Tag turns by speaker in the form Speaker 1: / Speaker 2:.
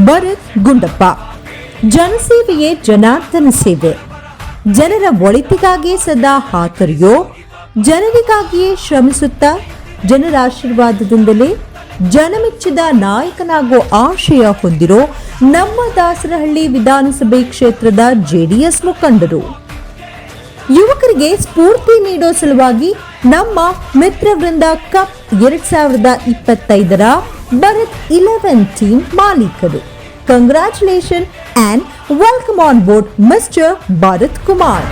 Speaker 1: ಭರತ್ ಗುಂಡಪ್ಪ. ಜನಸೇವೆಯೇ ಜನಾರ್ದನ ಸೇವೆ. ಜನರ ಒಳಿತಿಗಾಗಿ ಸದಾ ಹಾತೊರೆಯೋ, ಜನರಿಗಾಗಿಯೇ ಶ್ರಮಿಸುತ್ತಾ ಜನರ ಆಶೀರ್ವಾದದಿಂದಲೇ ಜನಮೆಚ್ಚಿದ ನಾಯಕನಾಗೋ ಆಶಯ ಹೊಂದಿರೋ ನಮ್ಮ ದಾಸರಹಳ್ಳಿ ವಿಧಾನಸಭೆ ಕ್ಷೇತ್ರದ ಜೆಡಿಎಸ್ ಮುಖಂಡರು. ಯುವಕರಿಗೆ ಸ್ಫೂರ್ತಿ ನೀಡೋ ಸಲುವಾಗಿ ನಮ್ಮ ಮಿತ್ರವೃಂದ ಕಪ್ 2025ರ ಭರತ್ 11 ಟೀಮ್ ಮಾಲೀಕರು. Congratulation and welcome on board mister Bharath Kumar.